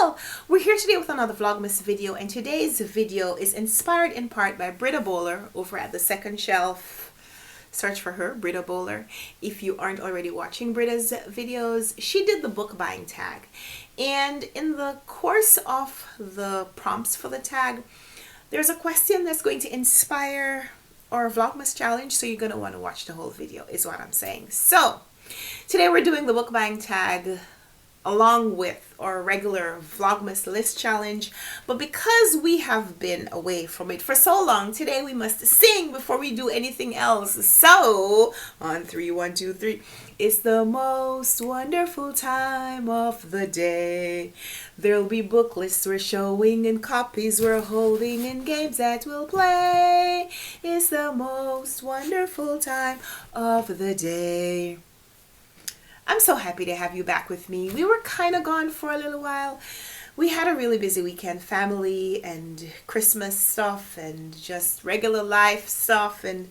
Well, we're here today with another Vlogmas video, and today's video is inspired in part by Britta Bowler over at the Second Shelf. Search for her, Britta Bowler. If you aren't already watching Britta's videos, she did the book buying tag. And in the course of the prompts for the tag, there's a question that's going to inspire our Vlogmas challenge, so you're going to want to watch the whole video, is what I'm saying. So, today we're doing the book buying tag along with our regular Vlogmas list challenge, but because we have been away from it for so long, today we must sing before we do anything else. So on 3, 1, 2, 3, it's the most wonderful time of the day. There'll be book lists we're showing and copies we're holding and games that we'll play. It's the most wonderful time of the day. I'm so happy to have you back with me. We were kind of gone for a little while. We had a really busy weekend, family and Christmas stuff and just regular life stuff, and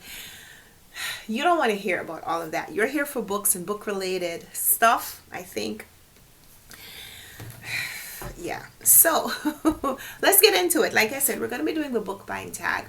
you don't want to hear about all of that. You're here for books and book related stuff, I think. Yeah, so let's get into it. Like I said, we're going to be doing the book buying tag,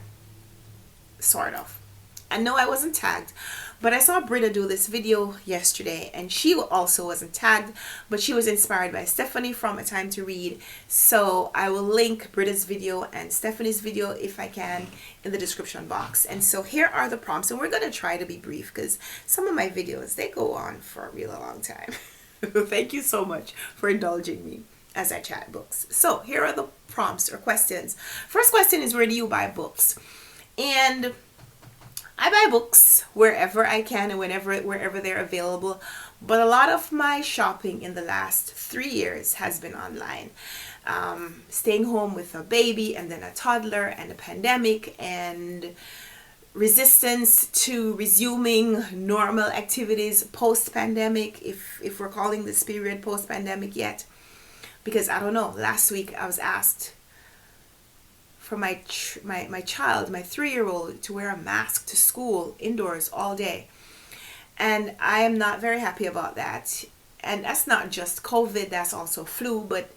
sort of. I know I wasn't tagged, but I saw Britta do this video yesterday, and she also wasn't tagged, but she was inspired by Stephanie from A Time to Read. So I will link Britta's video and Stephanie's video, if I can, in the description box. And so here are the prompts, and we're going to try to be brief because some of my videos, they go on for a really long time. Thank you so much for indulging me as I chat books. So here are the prompts or questions. First question is, where do you buy books? And I buy books wherever I can and wherever they're available, but a lot of my shopping in the last 3 years has been online. Staying home with a baby and then a toddler and a pandemic and resistance to resuming normal activities post-pandemic, if we're calling this period post-pandemic yet. Because I don't know, last week I was asked for my child, my 3-year-old, to wear a mask to school indoors all day, and I am not very happy about that. And that's not just COVID, that's also flu, but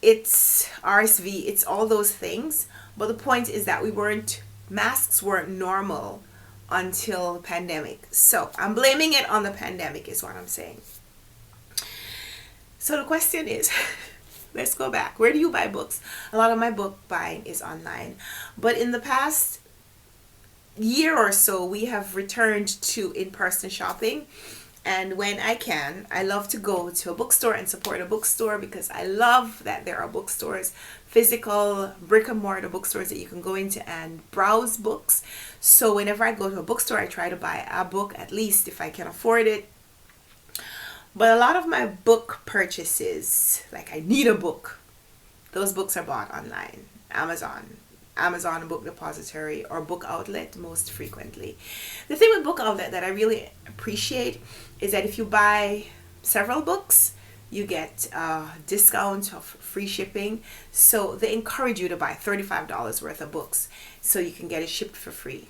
it's RSV, it's all those things. But the point is that masks weren't normal until pandemic, so I'm blaming it on the pandemic is what I'm saying. So the question is, let's go back. Where do you buy books? A lot of my book buying is online. But in the past year or so, we have returned to in-person shopping. And when I can, I love to go to a bookstore and support a bookstore, because I love that there are bookstores, physical brick and mortar bookstores that you can go into and browse books. So whenever I go to a bookstore, I try to buy a book, at least if I can afford it. But a lot of my book purchases, like I need a book, those books are bought online. Amazon Book Depository or Book Outlet most frequently. The thing with Book Outlet that I really appreciate is that if you buy several books, you get a discount of free shipping. So they encourage you to buy $35 worth of books so you can get it shipped for free.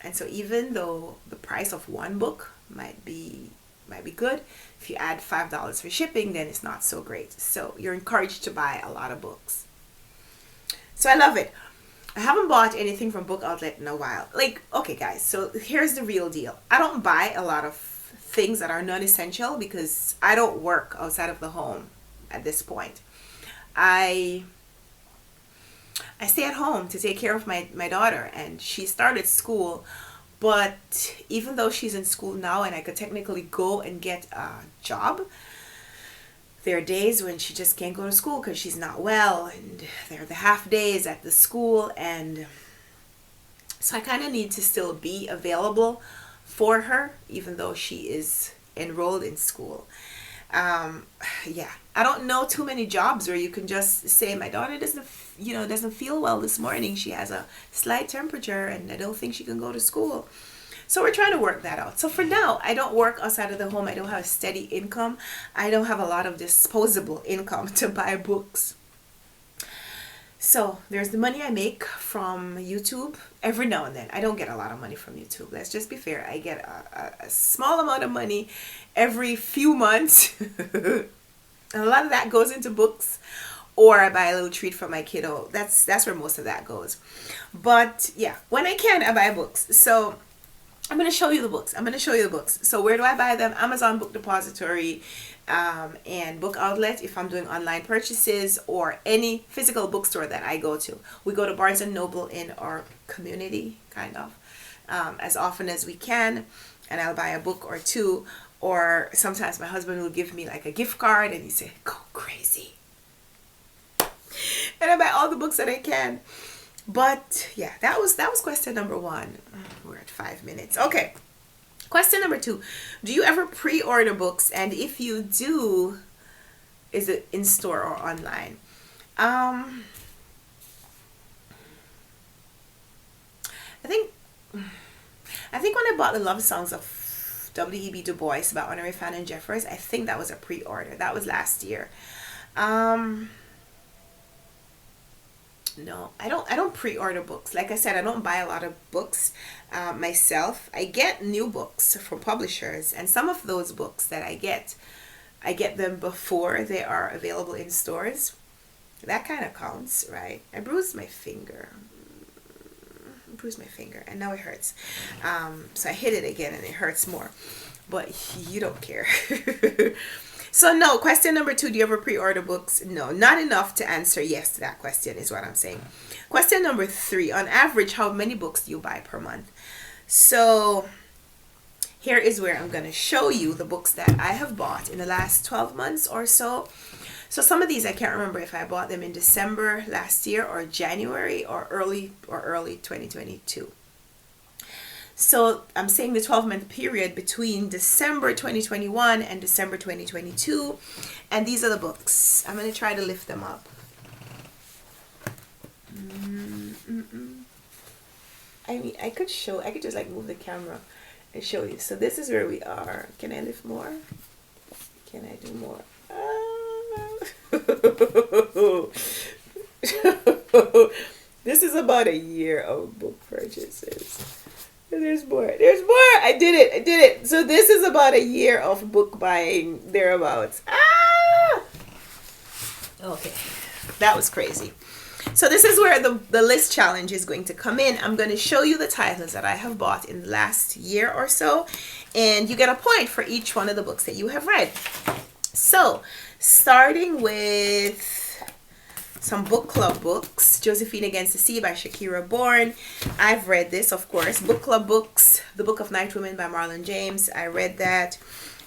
And so even though the price of one book might be good, if you add $5 for shipping, then it's not so great. So you're encouraged to buy a lot of books. So I love it. I haven't bought anything from Book Outlet in a while. Like, okay guys, so here's the real deal. I don't buy a lot of things that are non-essential because I don't work outside of the home at this point. I stay at home to take care of my daughter, and she started school. But even though she's in school now and I could technically go and get a job, there are days when she just can't go to school because she's not well, and there are the half days at the school, and so I kind of need to still be available for her even though she is enrolled in school. Yeah, I don't know too many jobs where you can just say, my daughter doesn't feel well this morning. She has a slight temperature and I don't think she can go to school. So we're trying to work that out. So for now, I don't work outside of the home. I don't have a steady income. I don't have a lot of disposable income to buy books. So there's the money I make from YouTube every now and then. I don't get a lot of money from YouTube. Let's just be fair. I get a small amount of money every few months. And a lot of that goes into books, or I buy a little treat for my kiddo. That's where most of that goes. But yeah, when I can, I buy books. So I'm going to show you the books. So where do I buy them? Amazon Book Depository, and Book Outlet if I'm doing online purchases, or any physical bookstore that I go to. We go to Barnes & Noble in our community, kind of, as often as we can, and I'll buy a book or two, or sometimes my husband will give me like a gift card and he say, go crazy. And I buy all the books that I can. But yeah, that was question number 1. We're at 5 minutes. Okay. Question number 2. Do you ever pre-order books? And if you do, is it in store or online? I think when I bought the Love Songs of W.E.B. Du Bois by Honoré Fannin Jeffers, I think that was a pre-order. That was last year. No, I don't pre-order books. Like I said, I don't buy a lot of books myself. I get new books from publishers, and some of those books that I get them before they are available in stores. That kind of counts, right? I bruised my finger, and now it hurts. So I hit it again, and it hurts more. But you don't care. So no, question number 2, do you ever pre-order books? No, not enough to answer yes to that question is what I'm saying. Question number 3, on average, how many books do you buy per month? So here is where I'm going to show you the books that I have bought in the last 12 months or so. So some of these I can't remember if I bought them in December last year or January or early 2022. So I'm saying the 12-month period between December 2021 and December 2022. And these are the books. I'm going to try to lift them up. I mean, I could just like move the camera and show you. So this is where we are. Can I lift more? Can I do more? This is about a year of book purchases. There's more. I did it. So this is about a year of book buying, thereabouts. Okay, that was crazy. So this is where the list challenge is going to come in. I'm going to show you the titles that I have bought in the last year or so, and you get a point for each one of the books that you have read. So starting with some book club books, Josephine Against the Sea by Shakira Bourne. I've read this, of course. Book club books, The Book of Night Women by Marlon James. I read that.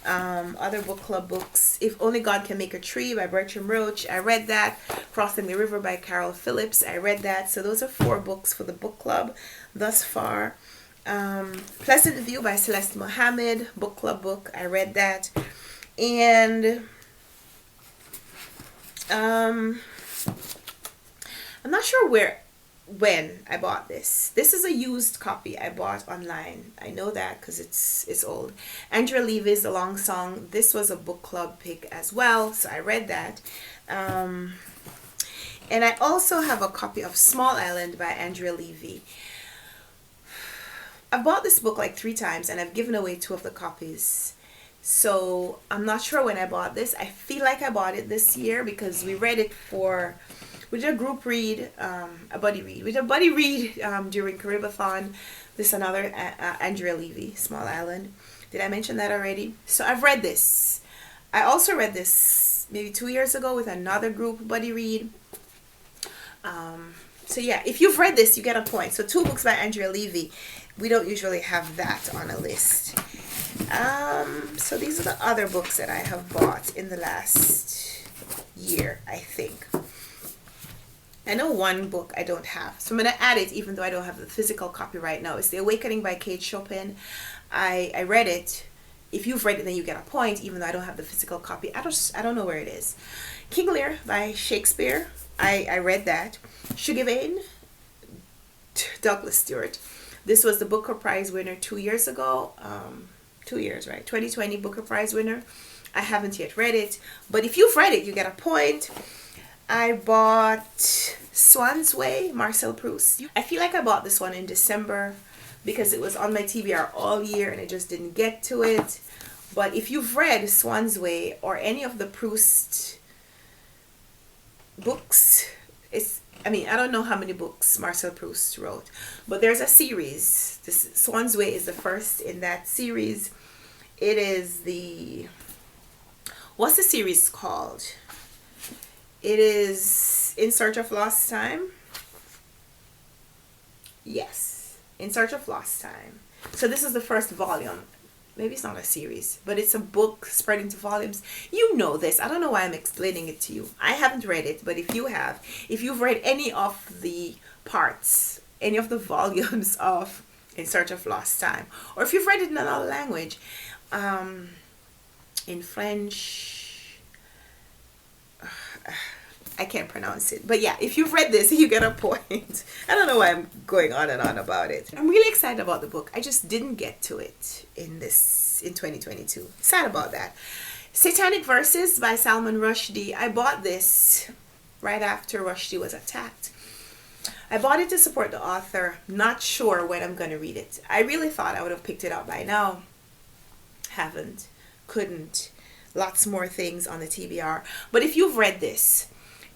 Other book club books, If Only God Can Make a Tree by Bertram Roach. I read that. Crossing the River by Carol Phillips. I read that. So those are 4 books for the book club thus far. Pleasant View by Celeste Mohammed, book club book. I read that. And I'm not sure when I bought this. This is a used copy I bought online. I know that because it's old. Andrea Levy's The Long Song. This was a book club pick as well, so I read that. And I also have a copy of Small Island by Andrea Levy. I've bought this book like 3 times, and I've given away 2 of the copies. So I'm not sure when I bought this. I feel like I bought it this year because we read it we did a group read, a buddy read. We did a buddy read during Caribathon. This is another Andrea Levy, Small Island. Did I mention that already? So I've read this. I also read this maybe 2 years ago with another group buddy read. So yeah, if you've read this, you get a point. So 2 books by Andrea Levy. We don't usually have that on a list. So these are the other books that I have bought in the last year, I think. I know one book I don't have, so I'm going to add it even though I don't have the physical copy right now. It's The Awakening by Kate Chopin. I read it. If you've read it, then you get a point, even though I don't have the physical copy. I don't know where it is. King Lear by Shakespeare. I read that. Sugar Vein, Douglas Stewart. This was the Booker Prize winner 2 years ago. 2 years, right? 2020 Booker Prize winner. I haven't yet read it, but if you've read it, you get a point. I bought Swan's Way, Marcel Proust. I feel like I bought this one in December because it was on my TBR all year and I just didn't get to it. But if you've read Swan's Way or any of the Proust books. I mean, I don't know how many books Marcel Proust wrote, but there's a series. This Swan's Way is the first in that series. It is what's the series called? It is In Search of Lost Time. Yes, In Search of Lost Time. So this is the first volume. Maybe it's not a series, but it's a book spread into volumes. You know this. I don't know why I'm explaining it to you. I haven't read it, but if you have, if you've read any of the parts, any of the volumes of In Search of Lost Time, or if you've read it in another language, in French, I can't pronounce it, but yeah, if you've read this, you get a point. I don't know why I'm going on and on about it. I'm really excited about the book. I just didn't get to it in 2022. Sad about that. Satanic Verses by Salman Rushdie. I bought this right after Rushdie was attacked. I bought it to support the author. Not sure when I'm going to read it. I really thought I would have picked it up by now. Haven't. Couldn't. Lots more things on the TBR. But if you've read this,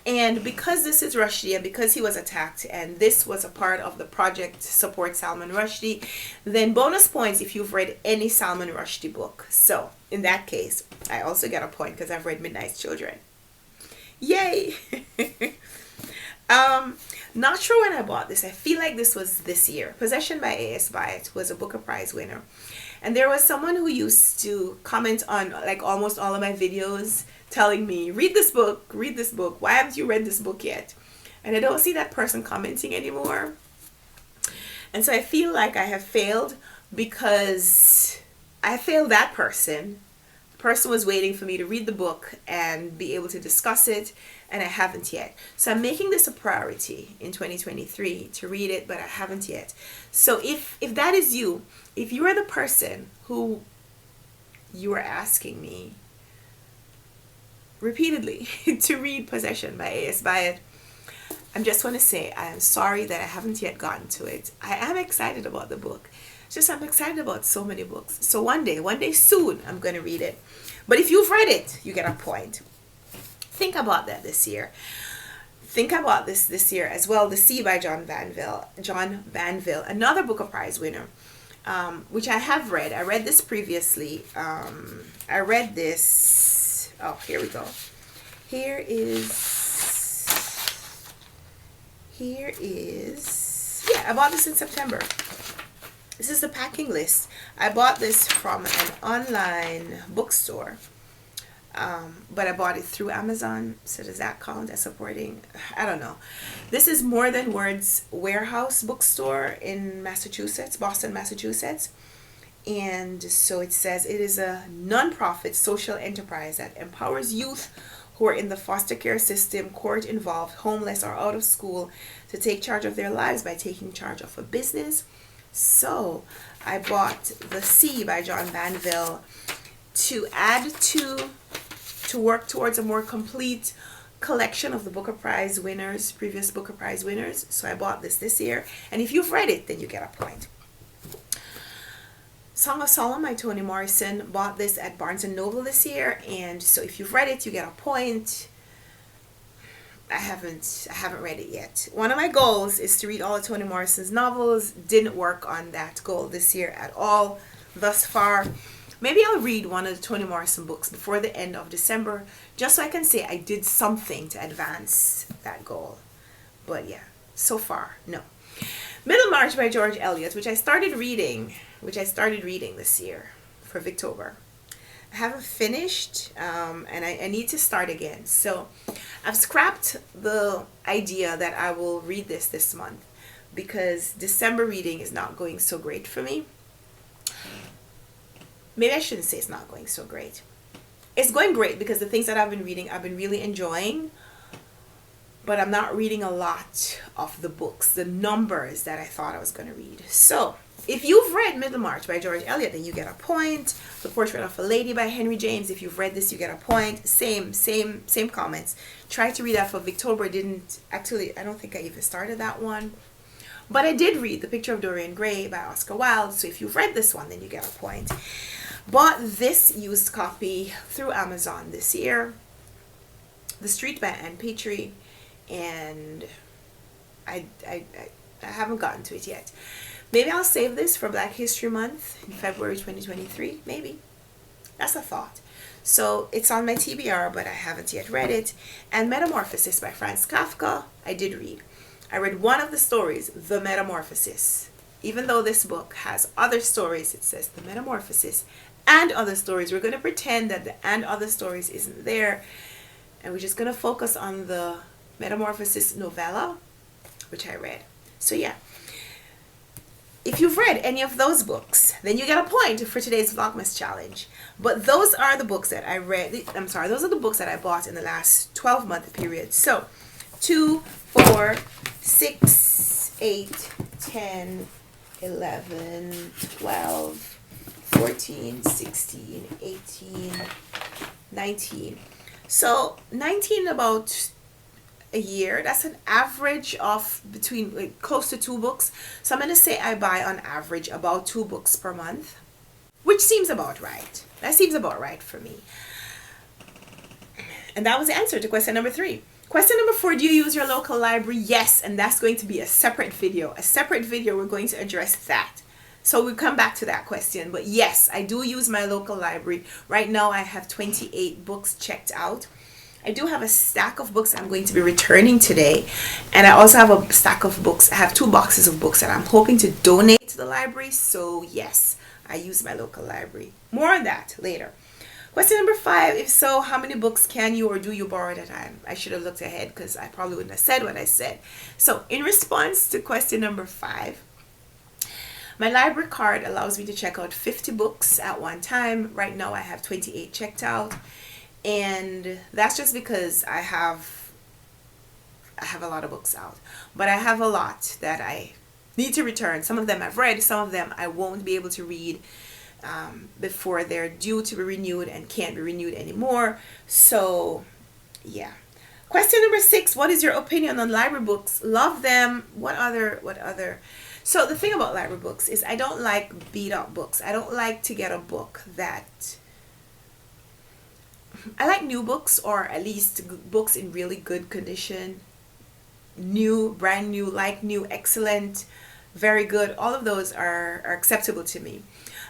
and because this is Rushdie and because he was attacked and this was a part of the project to support Salman Rushdie, then bonus points if you've read any Salman Rushdie book. So in that case, I also get a point because I've read Midnight's Children. Yay! Not sure when I bought this. I feel like this was this year. Possession by A.S. Byatt was a Booker Prize winner. And there was someone who used to comment on like almost all of my videos telling me, read this book, why haven't you read this book yet? And I don't see that person commenting anymore. And so I feel like I have failed because I failed that person. The person was waiting for me to read the book and be able to discuss it, and I haven't yet. So I'm making this a priority in 2023 to read it, but I haven't yet. So if that is you, if you are the person who you are asking me repeatedly to read Possession by A.S. Byatt, I just want to say I am sorry that I haven't yet gotten to it. I am excited about the book. It's just I'm excited about so many books. So one day soon, I'm going to read it. But if you've read it, you get a point. Think about that this year. Think about this year as well. The Sea by John Manville, another Booker Prize winner, which I have read. I read this previously. I read this. Oh, here we go. Here is. Yeah, I bought this in September. This is the packing list. I bought this from an online bookstore. But I bought it through Amazon, so does that count as supporting? I don't know. This is More Than Words Warehouse bookstore in Massachusetts, Boston, Massachusetts. And so it says it is a non-profit social enterprise that empowers youth who are in the foster care system, court involved, homeless, or out of school to take charge of their lives by taking charge of a business. So I bought The Sea by John Manville to add to work towards a more complete collection of the Booker Prize winners, previous Booker Prize winners. So I bought this year. And if you've read it, then you get a point. Song of Solomon by Toni Morrison. Bought this at Barnes & Noble this year. And so if you've read it, you get a point. I haven't read it yet. One of my goals is to read all of Toni Morrison's novels. Didn't work on that goal this year at all thus far. Maybe I'll read one of the Toni Morrison books before the end of December, just so I can say I did something to advance that goal. But yeah, so far, no. Middlemarch by George Eliot, which I started reading this year for Victober. I haven't finished, and I need to start again. So I've scrapped the idea that I will read this month because December reading is not going so great for me. Maybe I shouldn't say it's not going so great. It's going great because the things that I've been reading, I've been really enjoying. But I'm not reading a lot of the books, the numbers that I thought I was going to read. So, if you've read Middlemarch by George Eliot, then you get a point. The Portrait of a Lady by Henry James. If you've read this, you get a point. Same comments. Tried to read that for Victober. I don't think I even started that one. But I did read The Picture of Dorian Gray by Oscar Wilde. So if you've read this one, then you get a point. Bought this used copy through Amazon this year. The Street by Anne Petrie. and I haven't gotten to it yet. Maybe I'll save this for Black History Month in February 2023. Maybe. That's a thought. So it's on my TBR, but I haven't yet read it. And Metamorphosis by Franz Kafka, I did read. I read one of the stories, The Metamorphosis. Even though this book has other stories, it says The Metamorphosis and other stories. We're going to pretend that the and other stories isn't there. And we're just going to focus on the Metamorphosis novella, which I read. So yeah. If you've read any of those books, then you get a point for today's Vlogmas challenge. But those are the books that I read. I'm sorry, those are the books that I bought in the last 12-month period. So 2, 4, 6, 8, 10, 11, 12, 14, 16, 18, 19. So 19 about a year. That's an average of between close to 2 books. So I'm going to say I buy on average about 2 books per month, which seems about right. That seems about right for me. And that was the answer to question number 3. Question number 4, do you use your local library? Yes, and that's going to be a separate video. A separate video, we're going to address that. So we'll come back to that question. But yes, I do use my local library. Right now I have 28 books checked out. I do have a stack of books I'm going to be returning today. And I also have a stack of books. I have 2 boxes of books that I'm hoping to donate to the library. So yes, I use my local library. More on that later. Question number 5, if so, how many books can you or do you borrow at a time? I should have looked ahead because I probably wouldn't have said what I said. So in response to question number 5, my library card allows me to check out 50 books at one time. Right now I have 28 checked out. And that's just because I have a lot of books out. But I have a lot that I need to return. Some of them I've read, some of them I won't be able to read before they're due to be renewed and can't be renewed anymore. So yeah. Question number 6, what is your opinion on library books? Love them. What other? So the thing about library books is I don't like beat up books. I don't like to get a book that... I like new books, or at least books in really good condition. New, brand new, like new, excellent, very good. All of those are acceptable to me.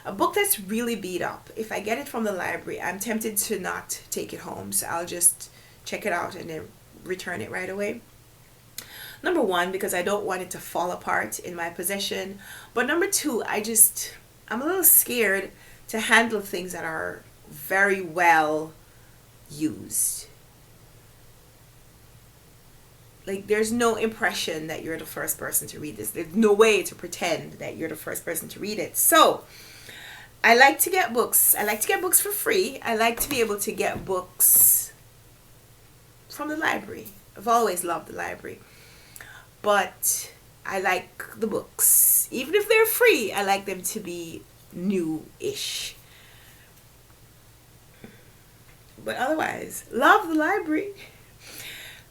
A book that's really beat up, if I get it from the library, I'm tempted to not take it home. So I'll just check it out and then return it right away. Number 1, because I don't want it to fall apart in my possession. But number 2, I'm a little scared to handle things that are very well used. Like, there's no impression that you're the first person to read this. There's no way to pretend that you're the first person to read it. So I like to get books. I like to get books for free. I like to be able to get books from the library. I've always loved the library. But I like the books. Even if they're free, I like them to be new-ish. But otherwise, love the library.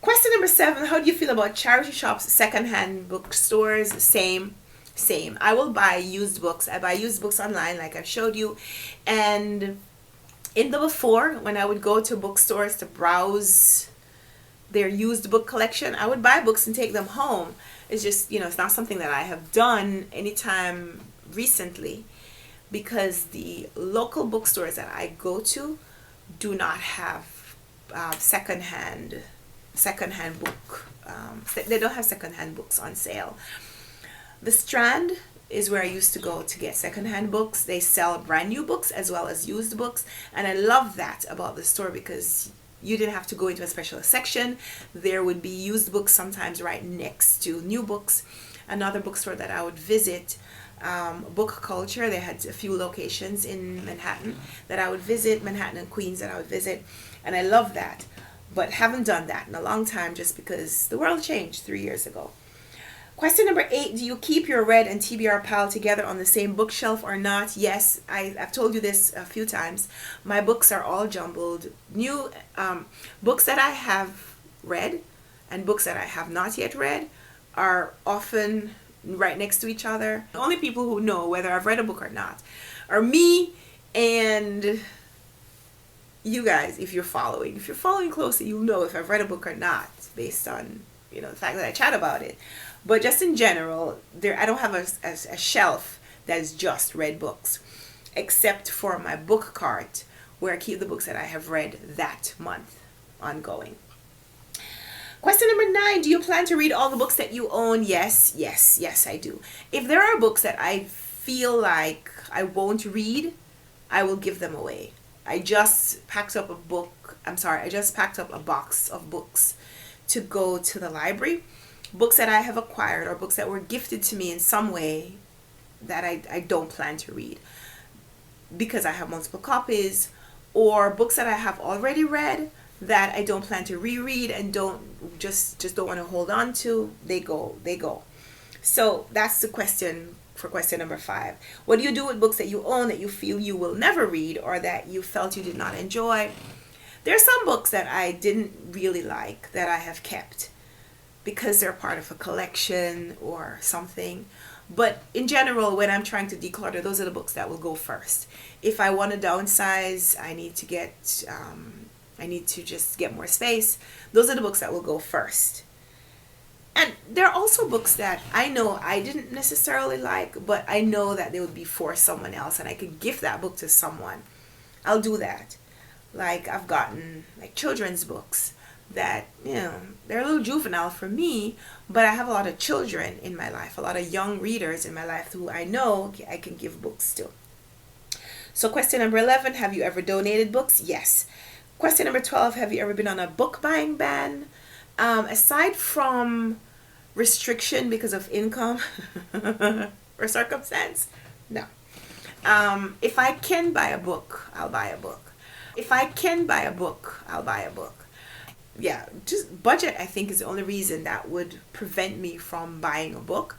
Question number 7, how do you feel about charity shops, secondhand bookstores? Same. I will buy used books. I buy used books online, like I've showed you. And in the before, when I would go to bookstores to browse their used book collection, I would buy books and take them home. It's just, it's not something that I have done anytime recently, because the local bookstores that I go to do not have secondhand book. They don't have secondhand books on sale. The Strand is where I used to go to get secondhand books. They sell brand new books as well as used books, and I love that about the store because you didn't have to go into a special section. There would be used books sometimes right next to new books. Another bookstore that I would visit, Book Culture, they had a few locations in Manhattan that I would visit, Manhattan and Queens that I would visit, and I love that, but haven't done that in a long time just because the world changed 3 years ago. Question number 8, do you keep your red and TBR pile together on the same bookshelf or not? Yes, I've told you this a few times. My books are all jumbled. New books that I have read and books that I have not yet read are often right next to each other. The only people who know whether I've read a book or not are me and you guys. If you're following closely, you'll know if I've read a book or not based on the fact that I chat about it. But just in general, I don't have a shelf that is just read books, except for my book cart, where I keep the books that I have read that month ongoing. Question number 9, do you plan to read all the books that you own? Yes, I do. If there are books that I feel like I won't read, I will give them away. I just packed up a box of books to go to the library. Books that I have acquired or books that were gifted to me in some way that I don't plan to read because I have multiple copies, or books that I have already read that I don't plan to reread and don't want to hold on to. They go. So that's the question for question number 5. What do you do with books that you own that you feel you will never read or that you felt you did not enjoy? There are some books that I didn't really like that I have kept because they're part of a collection or something. But in general, when I'm trying to declutter, those are the books that will go first. If I want to downsize, I need to just get more space. Those are the books that will go first. And there are also books that I know I didn't necessarily like, but I know that they would be for someone else and I could gift that book to someone. I'll do that. Like I've gotten like children's books that, they're a little juvenile for me, but I have a lot of children in my life, a lot of young readers in my life who I know I can give books to. So question number 11, have you ever donated books? Yes. Question number 12, have you ever been on a book buying ban? Aside from restriction because of income or circumstance, no. If I can buy a book, I'll buy a book. Yeah, just budget, I think, is the only reason that would prevent me from buying a book.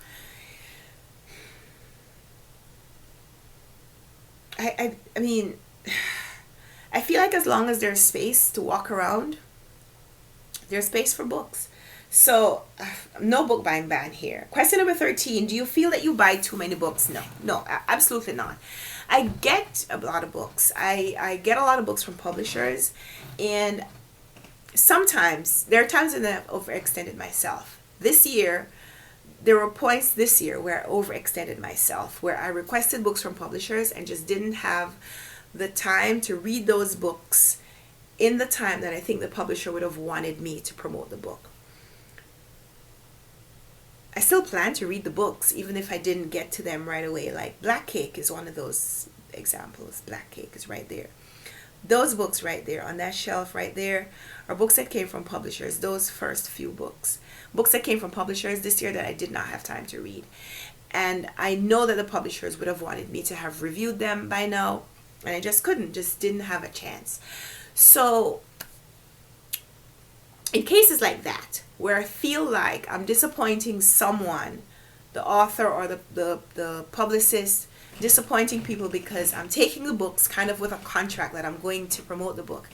I mean, I feel like as long as there's space to walk around, there's space for books. So no book buying ban here. Question number 13, do you feel that you buy too many books? No, absolutely not. I get a lot of books. I get a lot of books from publishers, and sometimes there are times when I've overextended myself. There were points this year where I overextended myself, where I requested books from publishers and just didn't have the time to read those books in the time that I think the publisher would have wanted me to promote the book. I still plan to read the books even if I didn't get to them right away. Like Black Cake is one of those examples. Black Cake is right there. Those books right there on that shelf right there are books that came from publishers. Those first few books that came from publishers this year that I did not have time to read. And I know that the publishers would have wanted me to have reviewed them by now, and I just didn't have a chance. So in cases like that, where I feel like I'm disappointing someone, the author or the publicist, disappointing people because I'm taking the books kind of with a contract that I'm going to promote the book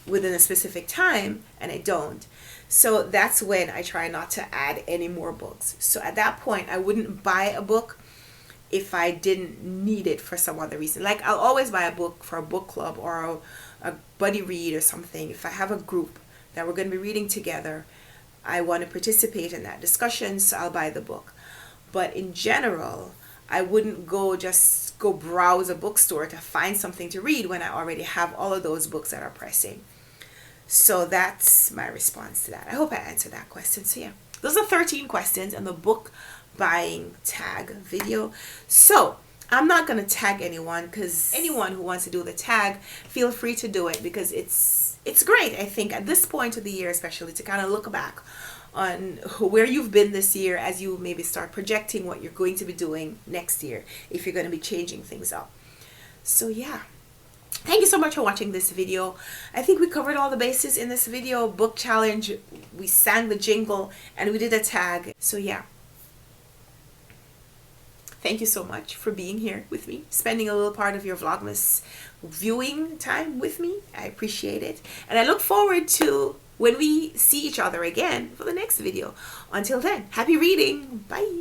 within a specific time, and I don't. So that's when I try not to add any more books. So at that point, I wouldn't buy a book if I didn't need it for some other reason. Like I'll always buy a book for a book club or a buddy read or something. If I have a group that we're going to be reading together, I want to participate in that discussion, so I'll buy the book. But in general, I wouldn't go browse a bookstore to find something to read when I already have all of those books that are pressing. So that's my response to that. I hope I answered that question. So yeah, those are 13 questions in the book buying tag video. So I'm not going to tag anyone, because anyone who wants to do the tag, feel free to do it, because it's great, I think, at this point of the year especially, to kind of look back on where you've been this year as you maybe start projecting what you're going to be doing next year if you're going to be changing things up. So yeah, thank you so much for watching this video. I think we covered all the bases in this video. Book challenge, we sang the jingle, and we did a tag. So yeah, thank you so much for being here with me, spending a little part of your Vlogmas viewing time with me. I appreciate it, and I look forward to when we see each other again for the next video. Until then, happy reading. Bye.